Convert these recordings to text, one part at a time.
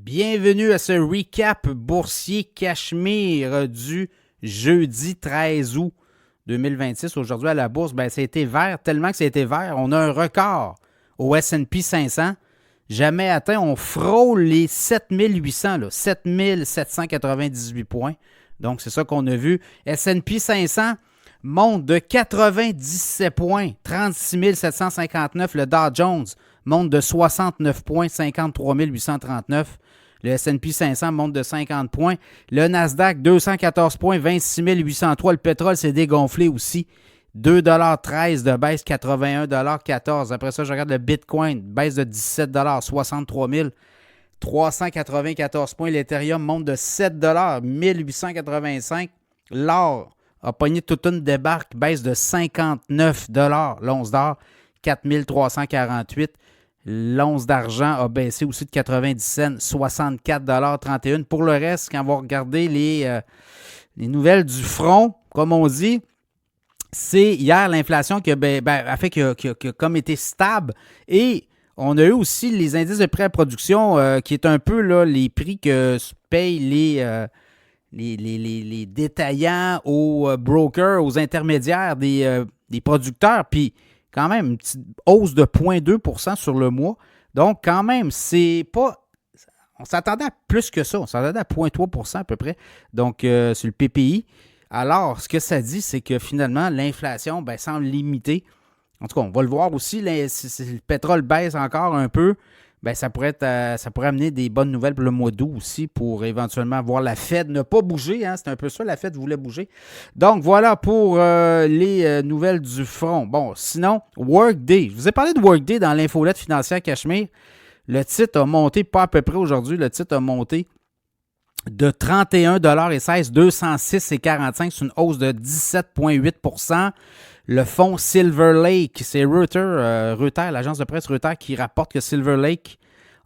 Bienvenue à ce recap boursier Cachemire du jeudi 13 août 2026. Aujourd'hui à la bourse, ça a été vert, tellement que ça a été vert. On a un record au S&P 500. Jamais atteint, on frôle les 7800, 7798 points. Donc, c'est ça qu'on a vu. S&P 500 monte de 97 points, 36 759. Le Dow Jones monte de 69 points, 53 839. Le S&P 500 monte de 50 points. Le Nasdaq, 214 points, 26 803. Le pétrole s'est dégonflé aussi. 2,13 de baisse, 81,14 Après ça, je regarde le Bitcoin, baisse de 17 63 394 points. L'Ethereum monte de 7 1885. L'or a pogné toute une débarque, baisse de 59 l'once d'or, 4348. L'once d'argent a baissé aussi de 90 cents, 64,31 Pour le reste, quand on va regarder les nouvelles du front, comme on dit, c'est hier l'inflation qui a fait qu'il a comme été stable. Et on a eu aussi les indices de prêt à production qui est un peu là, les prix que payent les détaillants aux brokers, aux intermédiaires des producteurs. Puis quand même, une petite hausse de 0,2 % sur le mois. Donc, quand même, c'est pas... On s'attendait à plus que ça. On s'attendait à 0,3 % à peu près. Donc, sur le PPI. Alors, ce que ça dit, c'est que finalement, l'inflation semble limitée. En tout cas, on va le voir aussi. Si le pétrole baisse encore un peu, ça pourrait amener des bonnes nouvelles pour le mois d'août aussi, pour éventuellement voir la Fed ne pas bouger. C'est un peu ça, la Fed voulait bouger. Donc, voilà pour les nouvelles du front. Bon, sinon, Workday. Je vous ai parlé de Workday dans l'infolette financière Cachemire. Le titre a monté, pas à peu près aujourd'hui, le titre a monté de 31,16 206,45. C'est une hausse de 17,8 %. Le fonds Silver Lake, c'est Reuters, l'agence de presse Reuters, qui rapporte que Silver Lake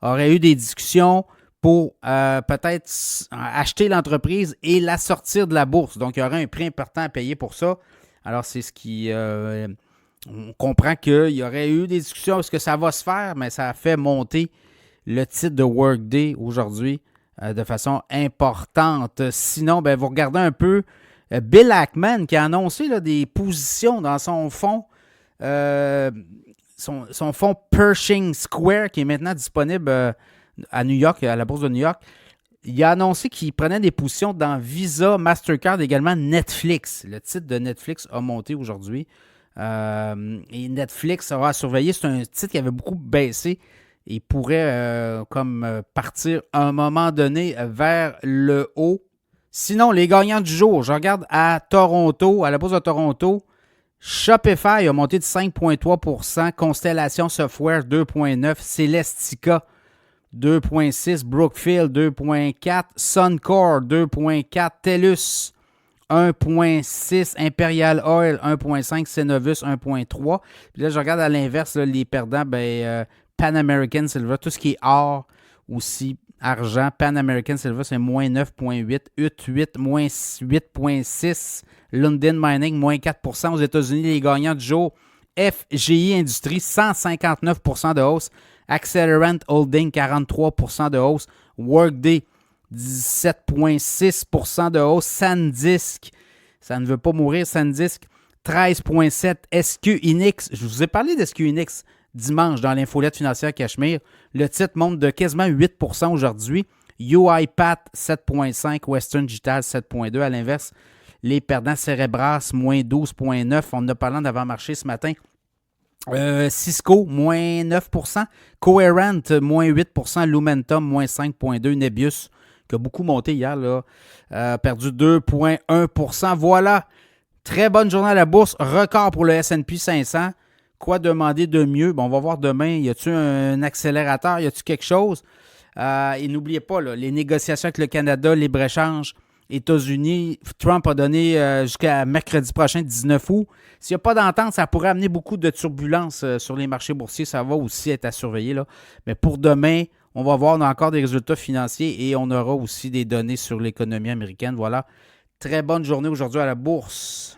aurait eu des discussions pour peut-être acheter l'entreprise et la sortir de la bourse. Donc, il y aurait un prix important à payer pour ça. Alors, c'est ce qui... on comprend qu'il y aurait eu des discussions. Est-ce que ça va se faire? Mais ça a fait monter le titre de Workday aujourd'hui de façon importante. Sinon, vous regardez un peu Bill Ackman qui a annoncé là, des positions dans son fonds, son fonds Pershing Square qui est maintenant disponible à New York, à la bourse de New York. Il a annoncé qu'il prenait des positions dans Visa, Mastercard, également Netflix. Le titre de Netflix a monté aujourd'hui. Et Netflix aura à surveiller. C'est un titre qui avait beaucoup baissé. Il pourrait partir à un moment donné vers le haut. Sinon, les gagnants du jour, je regarde à Toronto, à la bourse de Toronto. Shopify a monté de 5,3 %, Constellation Software 2,9 %, Celestica 2,6 %, Brookfield 2,4 %, Suncor 2,4 %, TELUS 1,6 %, Imperial Oil 1,5 %, Cenovus 1,3 %. Puis là, je regarde à l'inverse, là, les perdants, Pan American Silver, tout ce qui est or aussi, argent, Pan American Silver, c'est moins 9,8 %, UT8, moins 8,6 %, Lundin Mining, moins 4 % aux États-Unis. Les gagnants du jour, FGI Industries, 159 % de hausse, Accelerant Holding, 43 % de hausse, Workday, 17,6 % de hausse, SanDisk, ça ne veut pas mourir, SanDisk, 13,7 %, SQ Inix, je vous ai parlé d'SQ Inix dimanche dans l'infolette financière Cachemire. Le titre monte de quasiment 8 % aujourd'hui. UiPath, 7,5 %, Western Digital, 7,2 %. À l'inverse, les perdants Cerebras, moins 12,9 %. On en a parlé d'avant-marché ce matin. Cisco, moins 9 %. Coherent, moins 8 %. Lumentum, moins 5,2 %. Nebius, qui a beaucoup monté hier, là, perdu 2,1 %. Voilà. Très bonne journée à la bourse. Record pour le S&P 500. Quoi demander de mieux? On va voir demain. Y a-t-il un accélérateur? Y a-t-il quelque chose? Et n'oubliez pas, là, les négociations avec le Canada, libre-échange, États-Unis, Trump a donné jusqu'à mercredi prochain, 19 août. S'il n'y a pas d'entente, ça pourrait amener beaucoup de turbulences sur les marchés boursiers. Ça va aussi être à surveiller, là. Mais pour demain, on va voir, on a encore des résultats financiers et on aura aussi des données sur l'économie américaine. Voilà. Très bonne journée aujourd'hui à la bourse.